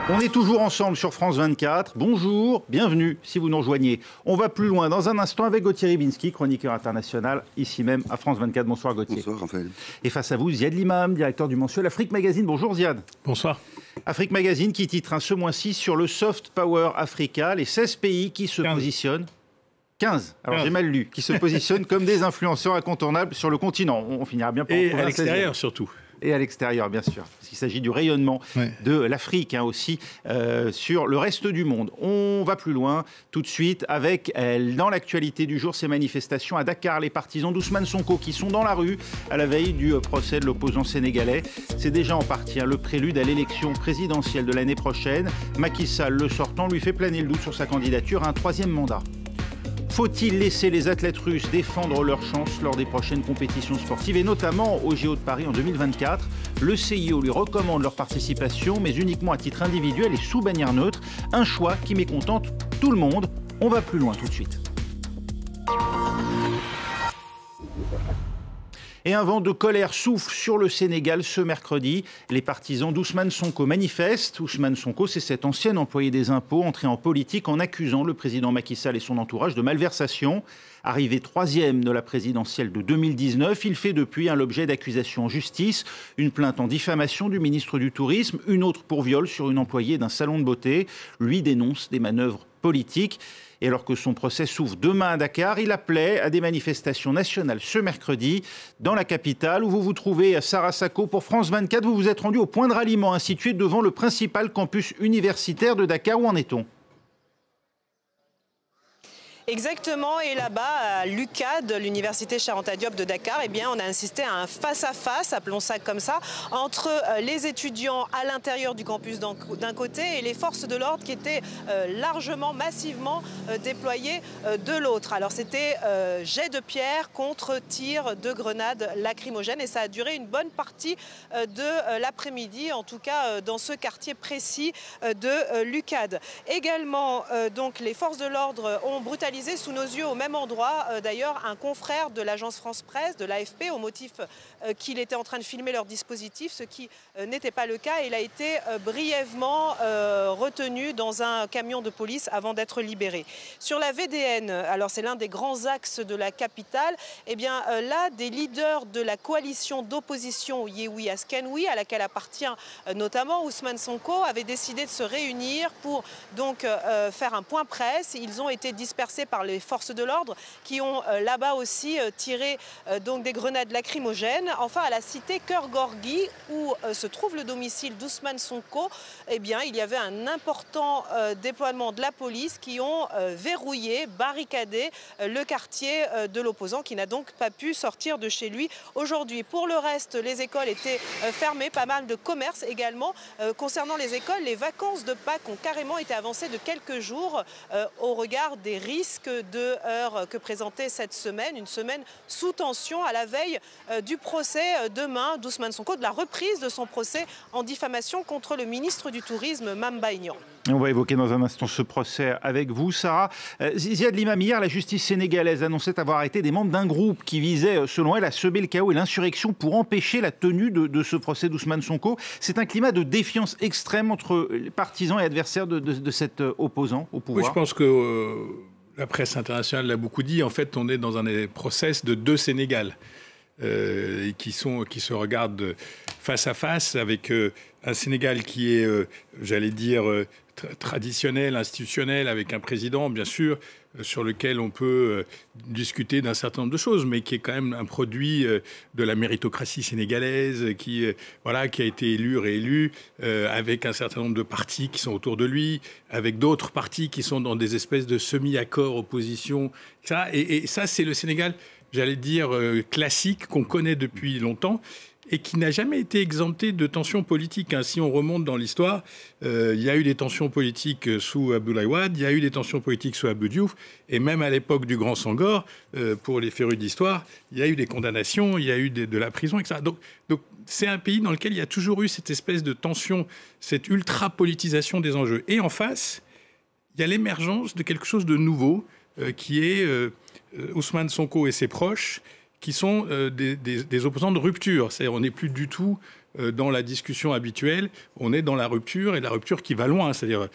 On est toujours ensemble sur France 24. Bonjour, bienvenue si vous nous rejoignez. On va plus loin dans un instant avec Gauthier Ribinski, chroniqueur international, ici même à France 24. Bonsoir Gauthier. Bonsoir Raphaël. Et face à vous, Ziad Limam, directeur du mensuel Afrique Magazine. Bonjour Ziad. Bonsoir. Afrique Magazine qui titre ce mois-ci sur le Soft Power Africa, les 16 pays qui se positionnent. 15, alors j'ai mal lu, qui se positionnent comme des influenceurs incontournables sur le continent. On finira bien par et à l'extérieur surtout. Et à l'extérieur, bien sûr, parce qu'il s'agit du rayonnement de l'Afrique aussi sur le reste du monde. On va plus loin tout de suite avec, dans l'actualité du jour, ces manifestations à Dakar, les partisans d'Ousmane Sonko qui sont dans la rue à la veille du procès de l'opposant sénégalais. C'est déjà en partie le prélude à l'élection présidentielle de l'année prochaine. Macky Sall, le sortant, lui fait planer le doute sur sa candidature à un troisième mandat. Faut-il laisser les athlètes russes défendre leur chance lors des prochaines compétitions sportives et notamment au JO de Paris en 2024 ? Le CIO lui recommande leur participation, mais uniquement à titre individuel et sous bannière neutre. Un choix qui mécontente tout le monde. On va plus loin tout de suite. Et un vent de colère souffle sur le Sénégal ce mercredi. Les partisans d'Ousmane Sonko manifestent. Ousmane Sonko, c'est cet ancien employé des impôts entré en politique en accusant le président Macky Sall et son entourage de malversation. Arrivé troisième de la présidentielle de 2019, il fait depuis l'objet d'accusations en justice. Une plainte en diffamation du ministre du Tourisme, une autre pour viol sur une employée d'un salon de beauté. Lui dénonce des manœuvres politiques. Et alors que son procès s'ouvre demain à Dakar, il appelait à des manifestations nationales ce mercredi dans la capitale où vous vous trouvez, Sarah Sacco, pour France 24. Vous vous êtes rendu au point de ralliement situé devant le principal campus universitaire de Dakar. Où en est-on ? Exactement, et là-bas, à l'UCAD, l'Université Cheikh Anta Diop de Dakar, eh bien, on a assisté à un face-à-face, appelons ça comme ça, entre les étudiants à l'intérieur du campus d'un côté et les forces de l'ordre qui étaient largement, massivement déployées de l'autre. Alors c'était jet de pierre contre tir de grenades lacrymogènes et ça a duré une bonne partie de l'après-midi, en tout cas dans ce quartier précis de l'UCAD. Également, donc, les forces de l'ordre ont brutalisé sous nos yeux au même endroit, d'ailleurs, un confrère de l'agence France-Presse, de l'AFP, au motif qu'il était en train de filmer leur dispositif, ce qui n'était pas le cas. Il a été brièvement retenu dans un camion de police avant d'être libéré. Sur la VDN, alors c'est l'un des grands axes de la capitale, eh bien là, des leaders de la coalition d'opposition Yehui Askanoui, à laquelle appartient notamment Ousmane Sonko, avaient décidé de se réunir pour donc faire un point presse. Ils ont été dispersés par les forces de l'ordre qui ont là-bas aussi tiré donc des grenades lacrymogènes. Enfin, à la cité Cœur Gorgui, où se trouve le domicile d'Ousmane Sonko, eh bien, il y avait un important déploiement de la police qui ont verrouillé, barricadé le quartier de l'opposant qui n'a donc pas pu sortir de chez lui aujourd'hui. Pour le reste, les écoles étaient fermées, pas mal de commerces également. Concernant les écoles, les vacances de Pâques ont carrément été avancées de quelques jours au regard des risques de heurts que présentait cette semaine, une semaine sous tension à la veille du procès demain d'Ousmane Sonko, de la reprise de son procès en diffamation contre le ministre du Tourisme, Mame Mbaye Niang. On va évoquer dans un instant ce procès avec vous, Sarah. Ziad Limam, hier, la justice sénégalaise annonçait avoir arrêté des membres d'un groupe qui visait, selon elle, à semer le chaos et l'insurrection pour empêcher la tenue de ce procès d'Ousmane Sonko. C'est un climat de défiance extrême entre les partisans et adversaires de cet opposant au pouvoir. Oui, je pense que la presse internationale l'a beaucoup dit. En fait, on est dans un process de deux Sénégal qui se regardent face à face avec un Sénégal qui est, j'allais dire, traditionnel, institutionnel, avec un président, bien sûr, sur lequel on peut discuter d'un certain nombre de choses, mais qui est quand même un produit de la méritocratie sénégalaise, qui a été élu, réélu, avec un certain nombre de partis qui sont autour de lui, avec d'autres partis qui sont dans des espèces de semi-accords, opposition. Et ça, c'est le Sénégal, j'allais dire, classique, qu'on connaît depuis longtemps, et qui n'a jamais été exempté de tensions politiques. Si on remonte dans l'histoire, il y a eu des tensions politiques sous Abdoulaye Wade, il y a eu des tensions politiques sous Abdou Diouf, et même à l'époque du Grand Sangor, pour les férus d'histoire, il y a eu des condamnations, il y a eu de la prison, etc. Donc c'est un pays dans lequel il y a toujours eu cette espèce de tension, cette ultra-politisation des enjeux. Et en face, il y a l'émergence de quelque chose de nouveau, qui est Ousmane Sonko et ses proches, qui sont des opposants de rupture. C'est-à-dire on n'est plus du tout dans la discussion habituelle, on est dans la rupture, et la rupture qui va loin. C'est-à-dire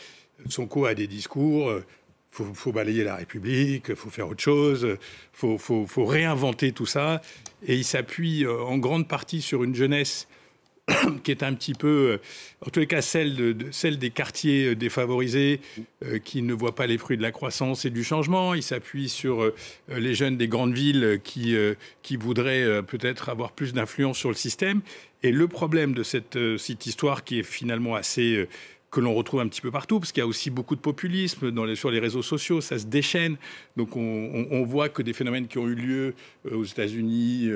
Sonko a des discours, faut balayer la République, faut faire autre chose, faut réinventer tout ça, et il s'appuie en grande partie sur une jeunesse qui est un petit peu, en tous les cas, celle des quartiers défavorisés, qui ne voient pas les fruits de la croissance et du changement. Il s'appuie sur les jeunes des grandes villes qui voudraient peut-être avoir plus d'influence sur le système. Et le problème de cette histoire, qui est finalement assez... que l'on retrouve un petit peu partout, parce qu'il y a aussi beaucoup de populisme sur les réseaux sociaux, ça se déchaîne. Donc on voit que des phénomènes qui ont eu lieu aux États-Unis,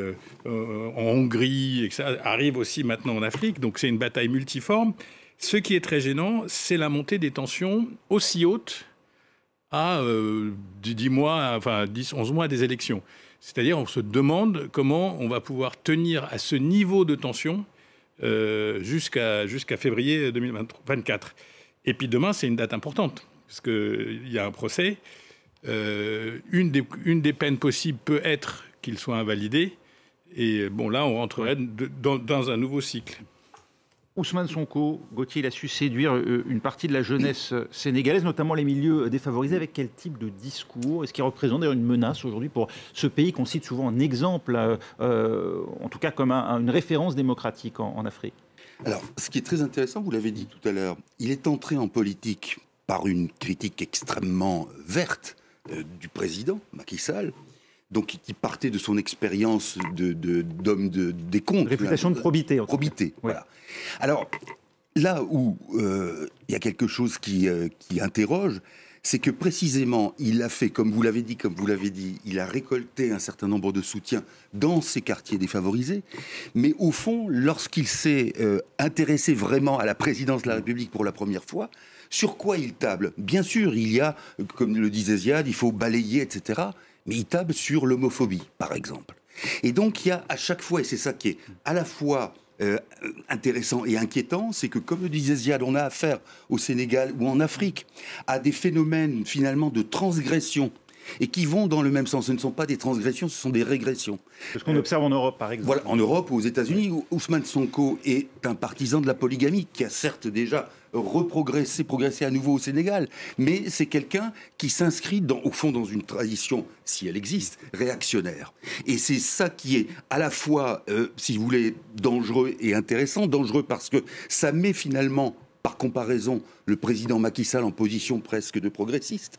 en Hongrie, et que ça arrive aussi maintenant en Afrique. Donc c'est une bataille multiforme. Ce qui est très gênant, c'est la montée des tensions aussi hautes à 10 mois, enfin 10-11 mois des élections. C'est-à-dire on se demande comment on va pouvoir tenir à ce niveau de tension jusqu'à février 2024. Et puis demain, c'est une date importante, parce qu'il y a un procès. Une des peines possibles peut être qu'il soit invalidé. Et bon, là, on rentrerait dans un nouveau cycle. Ousmane Sonko, Gauthier, il a su séduire une partie de la jeunesse sénégalaise, notamment les milieux défavorisés. Avec quel type de discours? Est-ce qu'il représente d'ailleurs une menace aujourd'hui pour ce pays qu'on cite souvent en exemple, en tout cas comme une référence démocratique en Afrique? Alors, ce qui est très intéressant, vous l'avez dit tout à l'heure, il est entré en politique par une critique extrêmement verte du président Macky Sall, donc qui partait de son expérience d'homme des comptes. Réputation de probité. Probité, voilà. Alors, là où il y a quelque chose qui interroge, c'est que précisément, il a fait, comme vous l'avez dit, il a récolté un certain nombre de soutiens dans ces quartiers défavorisés, mais au fond, lorsqu'il s'est intéressé vraiment à la présidence de la République pour la première fois, sur quoi il table? Bien sûr, il y a, comme le disait Ziad, il faut balayer, etc., mais il table sur l'homophobie, par exemple. Et donc, il y a à chaque fois, et c'est ça qui est à la fois intéressant et inquiétant, c'est que, comme le disait Ziad, on a affaire au Sénégal ou en Afrique à des phénomènes, finalement, de transgression, et qui vont dans le même sens. Ce ne sont pas des transgressions, ce sont des régressions. C'est ce qu'on observe en Europe, par exemple. Voilà, en Europe ou aux États-Unis, Ousmane Sonko est un partisan de la polygamie, qui a certes déjà progressé à nouveau au Sénégal, mais c'est quelqu'un qui s'inscrit au fond dans une tradition, si elle existe, réactionnaire. Et c'est ça qui est à la fois, si vous voulez, dangereux et intéressant. Dangereux parce que ça met finalement, par comparaison, le président Macky Sall en position presque de progressiste.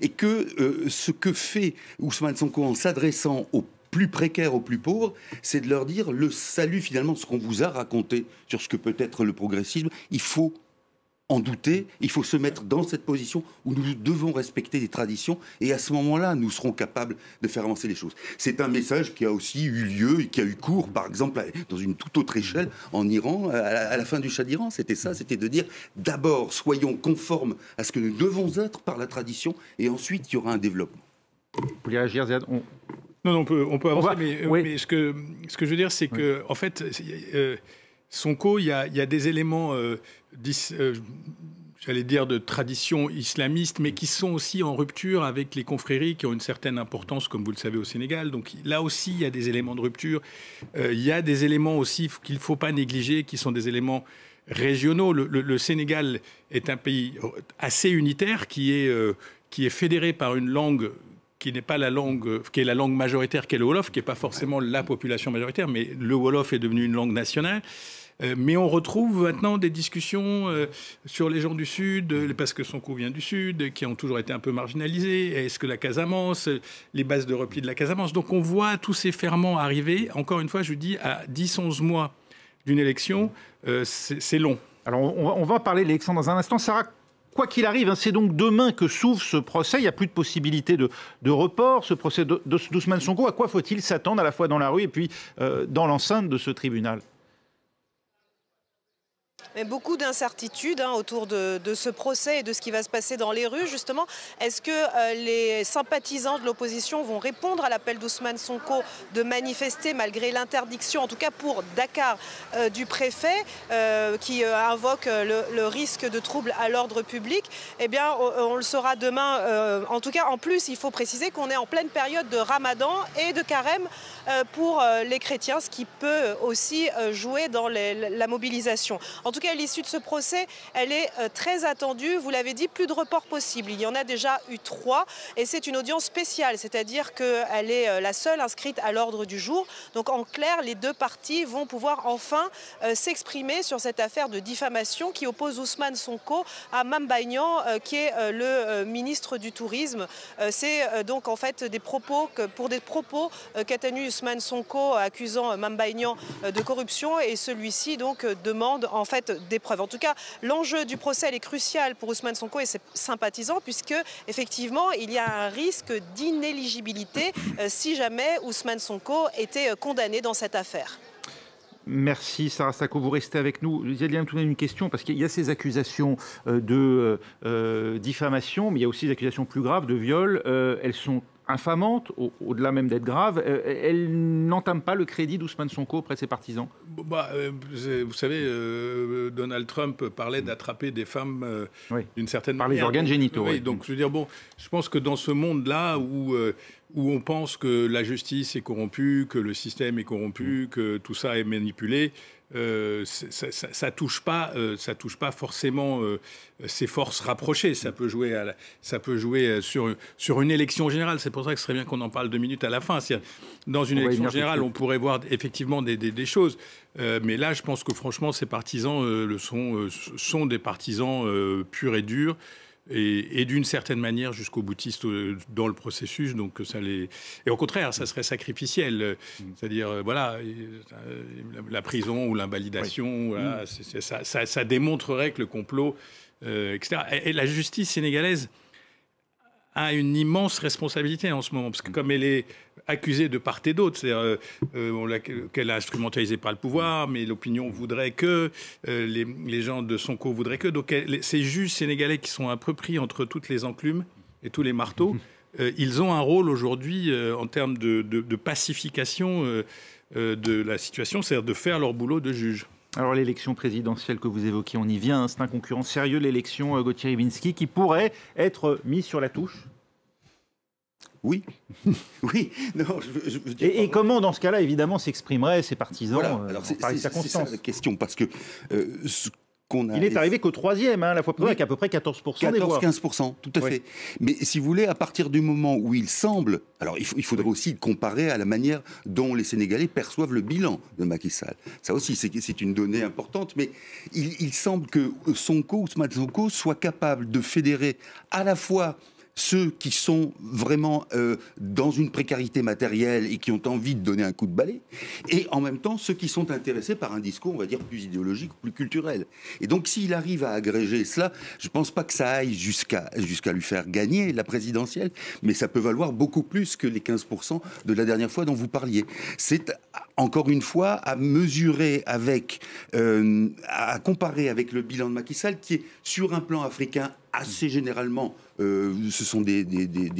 Et que ce que fait Ousmane Sonko en s'adressant aux plus précaires, aux plus pauvres, c'est de leur dire le salut, finalement, ce qu'on vous a raconté sur ce que peut être le progressisme, il faut en douter, il faut se mettre dans cette position où nous devons respecter des traditions, et à ce moment-là, nous serons capables de faire avancer les choses. C'est un message qui a aussi eu lieu et qui a eu cours, par exemple, dans une toute autre échelle, en Iran, à la fin du Shah d'Iran. C'était ça, c'était de dire, d'abord, soyons conformes à ce que nous devons être par la tradition, et ensuite, il y aura un développement. Vous voulez réagir, Ziad? Non, on peut avancer, mais ce que je veux dire, c'est que, en fait, Sonko, il y a des éléments, j'allais dire, de tradition islamiste, mais qui sont aussi en rupture avec les confréries qui ont une certaine importance, comme vous le savez, au Sénégal. Donc là aussi, il y a des éléments de rupture. Il y a des éléments aussi qu'il ne faut pas négliger, qui sont des éléments régionaux. Le Sénégal est un pays assez unitaire, qui est fédéré par une langue qui n'est pas la langue, qui est la langue majoritaire, qui est le Wolof, qui n'est pas forcément la population majoritaire, mais le Wolof est devenu une langue nationale. Mais on retrouve maintenant des discussions sur les gens du Sud, parce que Sonko vient du Sud, qui ont toujours été un peu marginalisés. Est-ce que la Casamance, les bases de repli de la Casamance. Donc on voit tous ces ferments arriver. Encore une fois, je vous dis, à 10-11 mois d'une élection, c'est long. Alors on va parler de l'élection dans un instant. Sarah, quoi qu'il arrive, c'est donc demain que s'ouvre ce procès. Il n'y a plus de possibilité de report. Ce procès d'Ousmane Sonko, à quoi faut-il s'attendre à la fois dans la rue et puis dans l'enceinte de ce tribunal ? Mais beaucoup d'incertitudes autour de ce procès et de ce qui va se passer dans les rues, justement. Est-ce que les sympathisants de l'opposition vont répondre à l'appel d'Ousmane Sonko de manifester malgré l'interdiction, en tout cas pour Dakar, du préfet qui invoque le risque de troubles à l'ordre public? Eh bien, on le saura demain. En tout cas, en plus, il faut préciser qu'on est en pleine période de Ramadan et de carême pour les chrétiens, ce qui peut aussi jouer dans la mobilisation. En tout cas, l'issue de ce procès, elle est très attendue. Vous l'avez dit, plus de reports possibles. Il y en a déjà eu 3 et c'est une audience spéciale, c'est-à-dire qu'elle est la seule inscrite à l'ordre du jour. Donc en clair, les 2 parties vont pouvoir enfin s'exprimer sur cette affaire de diffamation qui oppose Ousmane Sonko à Mame Maignan, qui est le ministre du Tourisme. C'est donc en fait pour des propos qu'a tenu Ousmane Sonko accusant Mame Maignan de corruption, et celui-ci donc demande en fait des preuves. En tout cas, l'enjeu du procès est crucial pour Ousmane Sonko et ses sympathisants, puisque effectivement il y a un risque d'inéligibilité si jamais Ousmane Sonko était condamné dans cette affaire. Merci Sarah Sacco, vous restez avec nous. Il y a tout de même une question, parce qu'il y a ces accusations de diffamation, mais il y a aussi des accusations plus graves de viol. Elles sont infamantes, au-delà même d'être graves. Elles n'entament pas le crédit d'Ousmane Sonko auprès de ses partisans. Vous savez, Donald Trump parlait d'attraper des femmes d'une certaine par manière. Les organes génitaux. Oui, donc je veux dire, je pense que dans ce monde-là où on pense que la justice est corrompue, que le système est corrompu, que tout ça est manipulé, ça touche pas forcément ses forces rapprochées. Ça peut jouer sur une élection générale. C'est pour ça que ce serait bien qu'on en parle 2 minutes à la fin. Dans une élection générale, on pourrait voir effectivement des choses. Mais là, je pense que franchement, ces partisans sont des partisans purs et durs. Et d'une certaine manière jusqu'au boutiste dans le processus, donc et au contraire, ça serait sacrificiel, c'est-à-dire la prison ou l'invalidation, ça démontrerait que le complot, etc. Et la justice sénégalaise a une immense responsabilité en ce moment, parce que comme elle est accusée de part et d'autre, c'est-à-dire qu'elle est instrumentalisée par le pouvoir, mais l'opinion voudrait que, les gens de Sonko voudraient que, donc ces juges sénégalais qui sont un peu pris entre toutes les enclumes et tous les marteaux, ils ont un rôle aujourd'hui en termes de pacification de la situation, c'est-à-dire de faire leur boulot de juge. Alors l'élection présidentielle que vous évoquez, on y vient, c'est un concurrent sérieux, l'élection Gauthier-Ribinski, qui pourrait être mise sur la touche? Oui, oui. Non, et comment, dans ce cas-là, évidemment, s'exprimeraient ses partisans Alors c'est ça la question, parce que il est arrivé qu'au 3e, la fois précédente, avec à peu près 14% des voix. 14-15%, tout à fait. Mais si vous voulez, à partir du moment où il semble... Alors, il faudrait aussi le comparer à la manière dont les Sénégalais perçoivent le bilan de Macky Sall. Ça aussi, c'est une donnée importante. Mais il semble que Ousmane Sonko soit capable de fédérer à la fois ceux qui sont vraiment dans une précarité matérielle et qui ont envie de donner un coup de balai, et en même temps ceux qui sont intéressés par un discours, on va dire, plus idéologique, plus culturel. Et donc s'il arrive à agréger cela, je ne pense pas que ça aille jusqu'à lui faire gagner la présidentielle, mais ça peut valoir beaucoup plus que les 15% de la dernière fois dont vous parliez. C'est encore une fois à mesurer à comparer avec le bilan de Macky Sall, qui est sur un plan africain assez généralement, ce sont des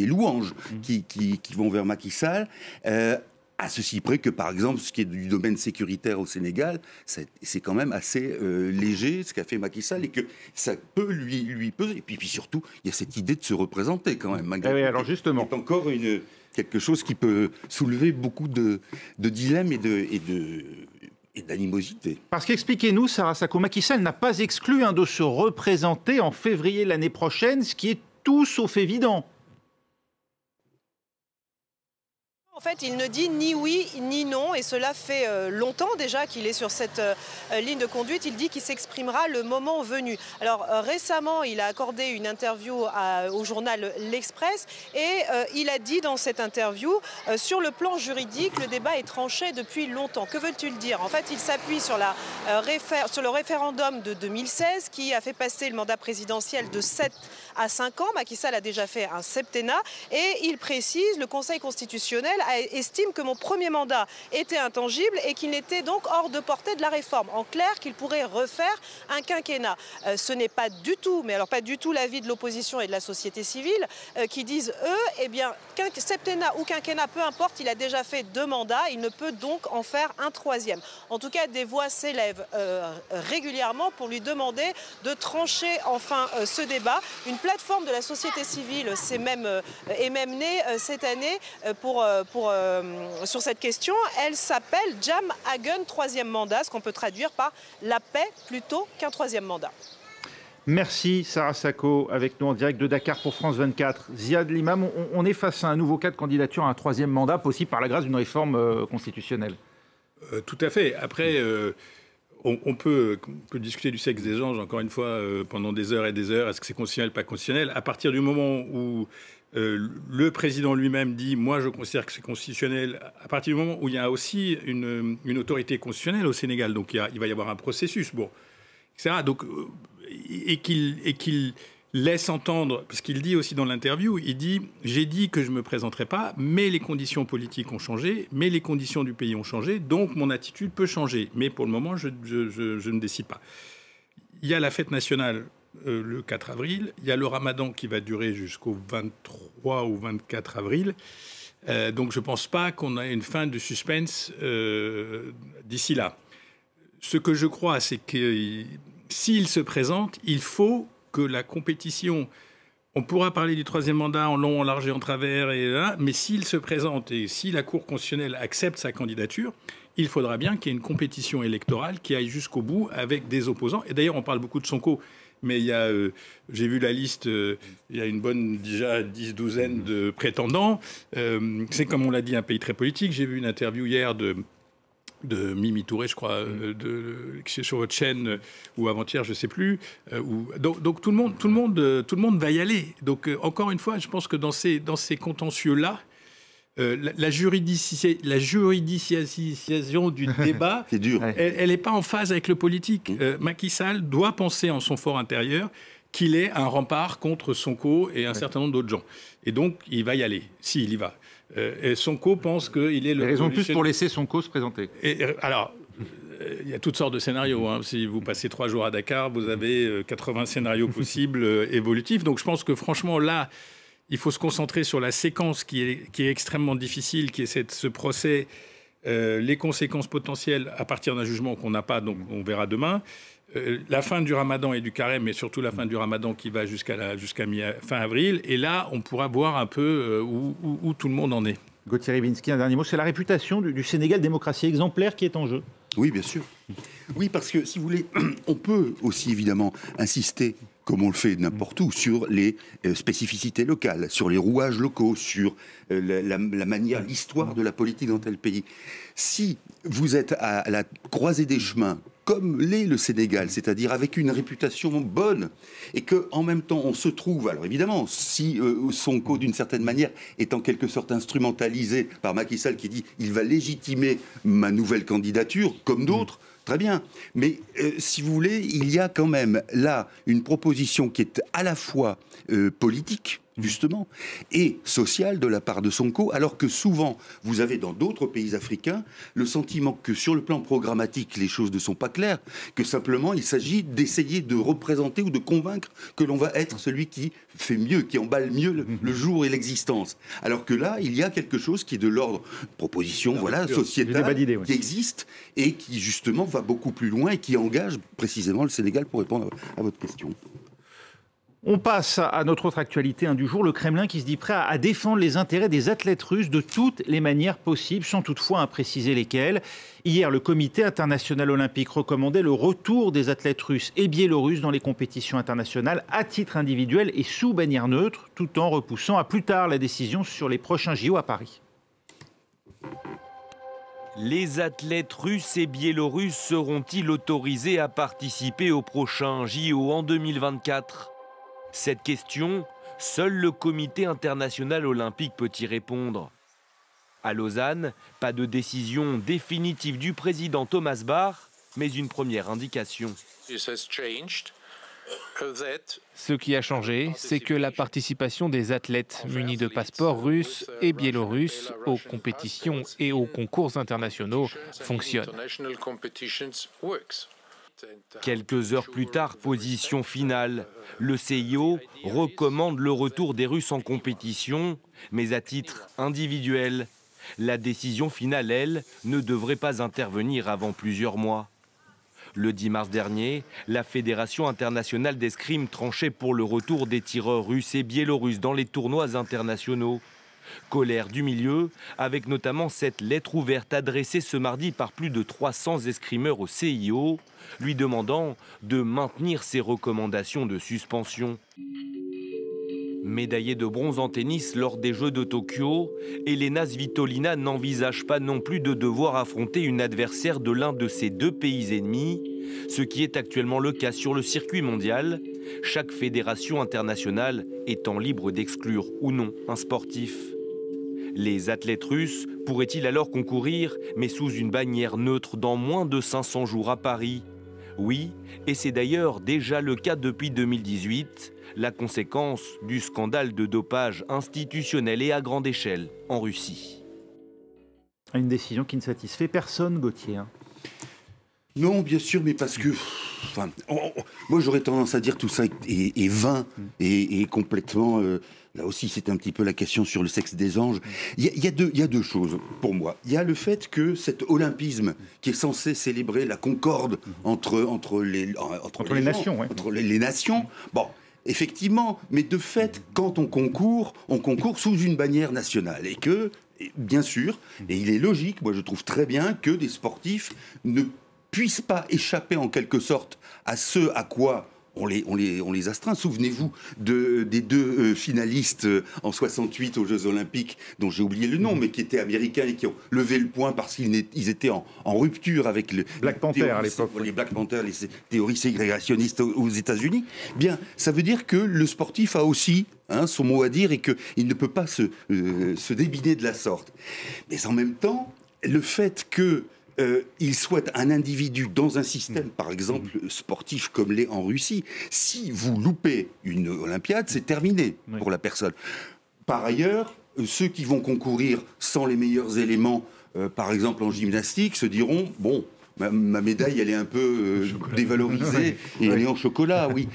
louanges qui vont vers Macky Sall, à ceci près que, par exemple, ce qui est du domaine sécuritaire au Sénégal, c'est quand même assez léger, ce qu'a fait Macky Sall, et que ça peut lui peser. Et puis surtout, il y a cette idée de se représenter quand même, malgré tout. Alors justement, c'est encore quelque chose qui peut soulever beaucoup de dilemmes et d'animosité. Parce qu'expliquez-nous, Sarah Sacco, Macky Sall n'a pas exclu de se représenter en février l'année prochaine, ce qui est tout sauf évident. En fait, il ne dit ni oui ni non, et cela fait longtemps déjà qu'il est sur cette ligne de conduite. Il dit qu'il s'exprimera le moment venu. Alors récemment, il a accordé une interview au journal L'Express, et il a dit dans cette interview, sur le plan juridique, le débat est tranché depuis longtemps. Que veut-il dire? En fait, il s'appuie sur le référendum de 2016 qui a fait passer le mandat présidentiel de 7 à 5 ans. Macky Sall a déjà fait un septennat, et il précise, le Conseil constitutionnel estime que mon premier mandat était intangible et qu'il n'était donc hors de portée de la réforme. En clair, qu'il pourrait refaire un quinquennat. Ce n'est pas du tout, mais alors pas du tout l'avis de l'opposition et de la société civile qui disent, eux, eh bien, septennat ou quinquennat, peu importe, il a déjà fait 2 mandats, il ne peut donc en faire un 3e. En tout cas, des voix s'élèvent régulièrement pour lui demander de trancher enfin ce débat. Une plateforme de la société civile est même née cette année sur cette question. Elle s'appelle Jam Hagen 3e mandat, ce qu'on peut traduire par la paix plutôt qu'un 3e mandat. Merci Sarah Sacco avec nous en direct de Dakar pour France 24. Ziad Limam, on est face à un nouveau cas de candidature à un 3e mandat possible par la grâce d'une réforme constitutionnelle. Tout à fait. Après, on peut discuter du sexe des anges, encore une fois, pendant des heures et des heures. Est-ce que c'est constitutionnel, pas constitutionnel? À partir du moment où le président lui-même dit « moi, je considère que c'est constitutionnel », à partir du moment où il y a aussi une autorité constitutionnelle au Sénégal, donc il va y avoir un processus, bon, etc. Donc, et qu'il laisse entendre, parce qu'il dit aussi dans l'interview, il dit « j'ai dit que je ne me présenterai pas, mais les conditions politiques ont changé, mais les conditions du pays ont changé, donc mon attitude peut changer. Mais pour le moment, je ne décide pas. » Il y a la fête nationale le 4 avril, il y a le ramadan qui va durer jusqu'au 23 ou 24 avril. Donc je ne pense pas qu'on ait une fin de suspense d'ici là. Ce que je crois, c'est que s'il se présente, il faut que la compétition... On pourra parler du 3e mandat en long, en large et en travers, mais s'il se présente et si la Cour constitutionnelle accepte sa candidature, il faudra bien qu'il y ait une compétition électorale qui aille jusqu'au bout avec des opposants. Et d'ailleurs, on parle beaucoup de Sonko, mais il y a, j'ai vu la liste, il y a une bonne, déjà, 10-12 de prétendants. C'est, comme on l'a dit, un pays très politique. J'ai vu une interview hier de Mimi Touré, je crois, sur votre chaîne, ou avant-hier, je ne sais plus. Donc tout le monde va y aller. Donc encore une fois, je pense que dans ces contentieux-là, la juridicialisation du débat, c'est dur. Elle n'est pas en phase avec le politique. Macky Sall doit penser en son fort intérieur qu'il est un rempart contre Sonko et un certain nombre d'autres gens. Et donc, il va y aller, s'il y va. Et Sonko pense qu'il est le... Raison de plus pour laisser Sonko se présenter. Alors, il y a toutes sortes de scénarios. Hein. Si vous passez 3 jours à Dakar, vous avez 80 scénarios possibles évolutifs. Donc, je pense que franchement, là, il faut se concentrer sur la séquence qui est extrêmement difficile, qui est ce procès, les conséquences potentielles à partir d'un jugement qu'on n'a pas, donc on verra demain. La fin du ramadan et du carême, mais surtout la fin du ramadan qui va jusqu'à fin avril. Et là, on pourra voir un peu où tout le monde en est. Gauthier Rybinski, un dernier mot. C'est la réputation du Sénégal, démocratie exemplaire, qui est en jeu. Oui, bien sûr. Oui, parce que, si vous voulez, on peut aussi, évidemment, insister, comme on le fait n'importe où, sur les spécificités locales, sur les rouages locaux, sur la manière, l'histoire de la politique dans tel pays. Si vous êtes à la croisée des chemins, comme l'est le Sénégal, c'est-à-dire avec une réputation bonne, et qu'en même temps on se trouve, alors évidemment, si Sonko d'une certaine manière est en quelque sorte instrumentalisé par Macky Sall qui dit il va légitimer ma nouvelle candidature, comme d'autres, très bien. Mais si vous voulez, il y a quand même là une proposition qui est à la fois politique, justement, et sociale de la part de Sonko, alors que souvent, vous avez dans d'autres pays africains le sentiment que sur le plan programmatique, les choses ne sont pas claires, que simplement il s'agit d'essayer de représenter ou de convaincre que l'on va être celui qui fait mieux, qui emballe mieux le jour et l'existence. Alors que là, il y a quelque chose qui est de l'ordre proposition, sociétale, qui existe et qui justement va beaucoup plus loin et qui engage précisément le Sénégal pour répondre à votre question. On passe à notre autre actualité du jour, le Kremlin qui se dit prêt à défendre les intérêts des athlètes russes de toutes les manières possibles, sans toutefois préciser lesquelles. Hier, le Comité international olympique recommandait le retour des athlètes russes et biélorusses dans les compétitions internationales à titre individuel et sous bannière neutre, tout en repoussant à plus tard la décision sur les prochains JO à Paris. Les athlètes russes et biélorusses seront-ils autorisés à participer aux prochains JO en 2024 ? Cette question, seul le Comité international olympique peut y répondre. À Lausanne, pas de décision définitive du président Thomas Bach, mais une première indication. Ce qui a changé, c'est que la participation des athlètes munis de passeports russes et biélorusses aux compétitions et aux concours internationaux fonctionne. Quelques heures plus tard, position finale. Le CIO recommande le retour des Russes en compétition, mais à titre individuel. La décision finale, elle, ne devrait pas intervenir avant plusieurs mois. Le 10 mars dernier, la Fédération internationale d'escrime tranchait pour le retour des tireurs russes et biélorusses dans les tournois internationaux. Colère du milieu, avec notamment cette lettre ouverte adressée ce mardi par plus de 300 escrimeurs au CIO, lui demandant de maintenir ses recommandations de suspension. Médaillée de bronze en tennis lors des Jeux de Tokyo, Elena Svitolina n'envisage pas non plus de devoir affronter une adversaire de l'un de ses deux pays ennemis, ce qui est actuellement le cas sur le circuit mondial, chaque fédération internationale étant libre d'exclure ou non un sportif. Les athlètes russes pourraient-ils alors concourir, mais sous une bannière neutre dans moins de 500 jours à Paris? Oui, et c'est d'ailleurs déjà le cas depuis 2018, la conséquence du scandale de dopage institutionnel et à grande échelle en Russie. Une décision qui ne satisfait personne, Gauthier. Non, bien sûr, mais parce que... Enfin, moi, j'aurais tendance à dire tout ça est vain et complètement... là aussi, c'est un petit peu la question sur le sexe des anges. Il y a deux choses, pour moi. Il y a le fait que cet olympisme, qui est censé célébrer la concorde entre les nations, ouais. Entre les nations, bon... Effectivement, mais de fait, quand on concourt sous une bannière nationale. Et que, bien sûr, et il est logique, moi je trouve très bien que des sportifs ne puissent pas échapper en quelque sorte à ce à quoi on les astreint. Souvenez-vous des deux finalistes en 68 aux Jeux Olympiques, dont j'ai oublié le nom, mais qui étaient américains et qui ont levé le poing parce qu'ils étaient en rupture avec Black Panther à l'époque. Les Black Panthers, les théories ségrégationnistes aux États-Unis. Bien, ça veut dire que le sportif a aussi son mot à dire et qu'il ne peut pas se débiner de la sorte. Mais en même temps, le fait que il souhaite un individu dans un système, par exemple, sportif comme l'est en Russie. Si vous loupez une Olympiade, c'est terminé pour la personne. Par ailleurs, ceux qui vont concourir sans les meilleurs éléments, par exemple en gymnastique, se diront, bon, ma médaille, elle est un peu dévalorisée, et elle est en chocolat, oui.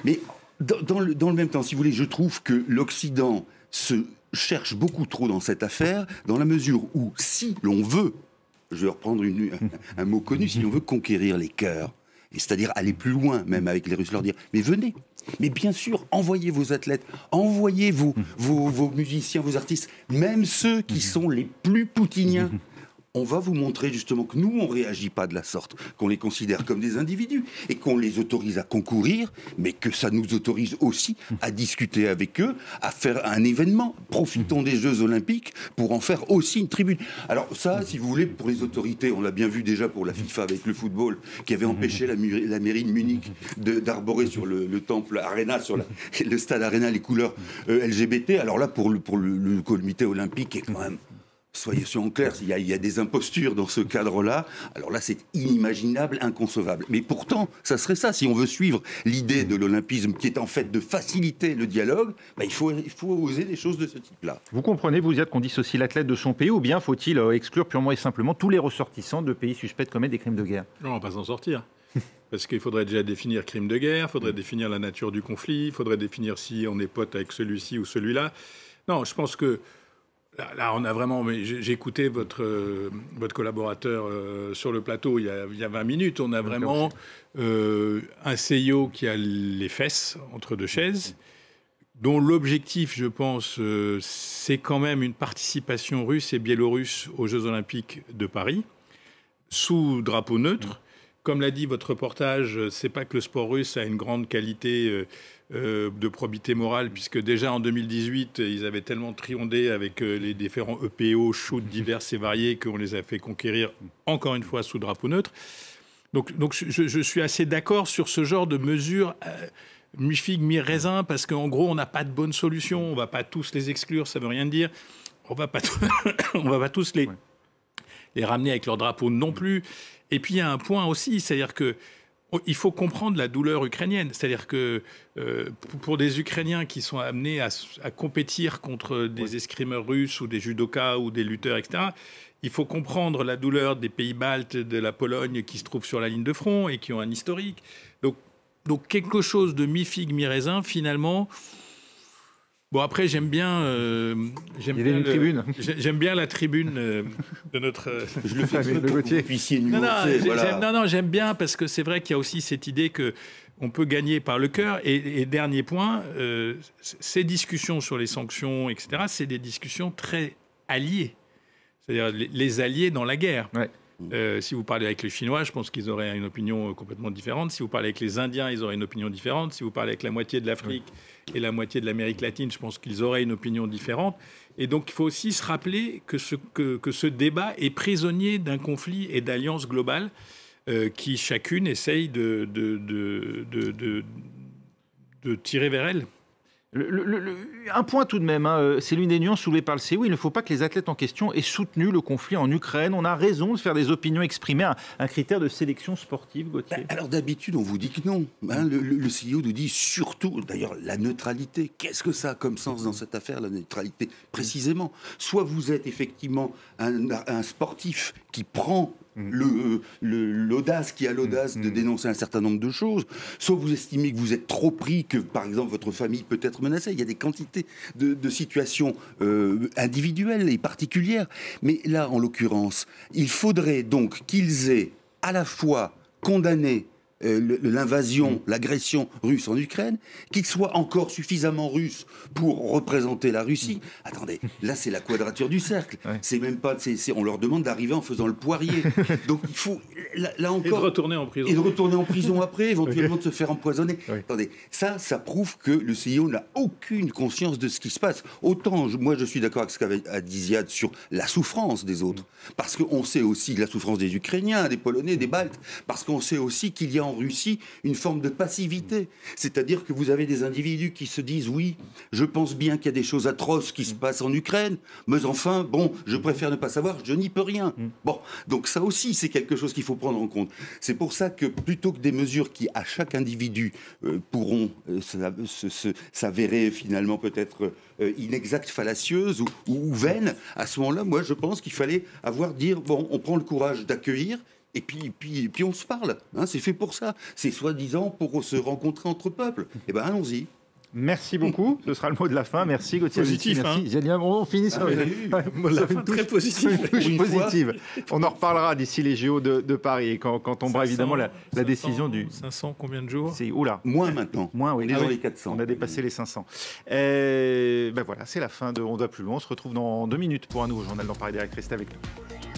Mais dans le même temps, si vous voulez, je trouve que l'Occident se cherche beaucoup trop dans cette affaire, dans la mesure où, si l'on veut, je vais reprendre un mot connu, si on veut conquérir les cœurs, c'est-à-dire aller plus loin, même avec les Russes, leur dire, mais venez, mais bien sûr, envoyez vos athlètes, envoyez vos musiciens, vos artistes, même ceux qui sont les plus poutiniens. On va vous montrer justement que nous, on ne réagit pas de la sorte, qu'on les considère comme des individus et qu'on les autorise à concourir, mais que ça nous autorise aussi à discuter avec eux, à faire un événement. Profitons des Jeux Olympiques pour en faire aussi une tribune. Alors ça, si vous voulez, pour les autorités, on l'a bien vu déjà pour la FIFA avec le football, qui avait empêché la mairie de Munich d'arborer sur le temple Arena, sur le stade Arena, les couleurs LGBT. Alors là, pour le comité olympique, est quand même... Soyez en clair, il y a des impostures dans ce cadre-là. Alors là, c'est inimaginable, inconcevable. Mais pourtant, ça serait ça. Si on veut suivre l'idée de l'olympisme, qui est en fait de faciliter le dialogue, il faut oser des choses de ce type-là. Vous comprenez, vous dites qu'on dissocie l'athlète de son pays, ou bien faut-il exclure purement et simplement tous les ressortissants de pays suspects de commettre des crimes de guerre? Non, on va pas s'en sortir. Parce qu'il faudrait déjà définir crime de guerre, il faudrait définir la nature du conflit, il faudrait définir si on est pote avec celui-ci ou celui-là. Non, je pense que là, on a vraiment... J'ai écouté votre collaborateur sur le plateau il y a 20 minutes. On a vraiment un CIO qui a les fesses entre deux chaises, dont l'objectif, je pense, c'est quand même une participation russe et biélorusse aux Jeux Olympiques de Paris, sous drapeau neutre. Comme l'a dit votre reportage, c'est pas que le sport russe a une grande qualité de probité morale, puisque déjà en 2018, ils avaient tellement triondé avec les différents EPO, shoots divers et variés, qu'on les a fait conquérir encore une fois sous drapeau neutre. Donc je suis assez d'accord sur ce genre de mesures mi-figue, mi-raisin, parce qu'en gros, on n'a pas de bonne solution. On ne va pas tous les exclure, ça ne veut rien dire. On ne va pas tous les ramener avec leur drapeau non plus. Et puis, il y a un point aussi, c'est-à-dire que Il faut comprendre la douleur ukrainienne. C'est-à-dire que pour des Ukrainiens qui sont amenés à compétir contre des escrimeurs russes ou des judokas ou des lutteurs, etc., il faut comprendre la douleur des pays baltes, de la Pologne qui se trouvent sur la ligne de front et qui ont un historique. Donc quelque chose de mi-figue, mi-raisin, finalement. Bon, après, j'aime bien la tribune de notre... Je le fais pour que vous puissiez nuancer. Non, j'aime bien parce que c'est vrai qu'il y a aussi cette idée qu'on peut gagner par le cœur. Et dernier point, ces discussions sur les sanctions, etc., c'est des discussions très alliées. C'est-à-dire les alliés dans la guerre. Ouais. Si vous parlez avec les Chinois, je pense qu'ils auraient une opinion complètement différente. Si vous parlez avec les Indiens, ils auraient une opinion différente. Si vous parlez avec la moitié de l'Afrique et la moitié de l'Amérique latine, je pense qu'ils auraient une opinion différente. Et donc, il faut aussi se rappeler que ce débat est prisonnier d'un conflit et d'alliances globales qui, chacune, essaye de tirer vers elle. Un point tout de même, c'est l'une des nuances soulevées par le CIO. Il ne faut pas que les athlètes en question aient soutenu le conflit en Ukraine. On a raison de faire des opinions exprimées, un critère de sélection sportive, Gauthier. Alors d'habitude, on vous dit que non. Le CIO nous dit surtout, d'ailleurs, la neutralité. Qu'est-ce que ça a comme sens dans cette affaire, la neutralité? Précisément. Soit vous êtes effectivement un sportif qui prend l'audace, qui a l'audace de dénoncer un certain nombre de choses, soit vous estimez que vous êtes trop pris, que par exemple votre famille peut être menacée. Il y a des quantités de situations individuelles et particulières. Mais là, en l'occurrence, il faudrait donc qu'ils aient à la fois condamné l'invasion, l'agression russe en Ukraine, qu'ils soient encore suffisamment russes pour représenter la Russie. Attendez, là c'est la quadrature du cercle. Ouais. C'est même pas, on leur demande d'arriver en faisant le poirier. Donc il faut là encore et de retourner en prison. Et de retourner en prison après, éventuellement de se faire empoisonner. Oui. Attendez, ça prouve que le CIO n'a aucune conscience de ce qui se passe. Autant moi je suis d'accord avec ce qu'a dit Ziad sur la souffrance des autres, parce qu'on sait aussi la souffrance des Ukrainiens, des Polonais, des Baltes, parce qu'on sait aussi qu'il y a en Russie une forme de passivité. C'est-à-dire que vous avez des individus qui se disent « Oui, je pense bien qu'il y a des choses atroces qui se passent en Ukraine, mais enfin, bon, je préfère ne pas savoir, je n'y peux rien. » Bon, donc ça aussi, c'est quelque chose qu'il faut prendre en compte. C'est pour ça que plutôt que des mesures qui, à chaque individu, pourront s'avérer finalement peut-être inexactes, fallacieuses ou vaines, à ce moment-là, moi, je pense qu'il fallait dire « Bon, on prend le courage d'accueillir, et puis on se parle, c'est fait pour ça. C'est soi-disant pour se rencontrer entre peuples. Eh bien, allons-y. Merci beaucoup, ce sera le mot de la fin. Merci Gauthier. Positif, merci. On finit sur la fin très positive. Positive. On en reparlera d'ici les JO de Paris, et quand tombera évidemment la décision du... 500, combien de jours? Oula. Moins maintenant. Moins, oui. On est dans les 400. On a dépassé les 500. Voilà, c'est la fin de On va plus loin. On se retrouve dans 2 minutes pour un nouveau journal dans Paris Direct. Restez avec nous.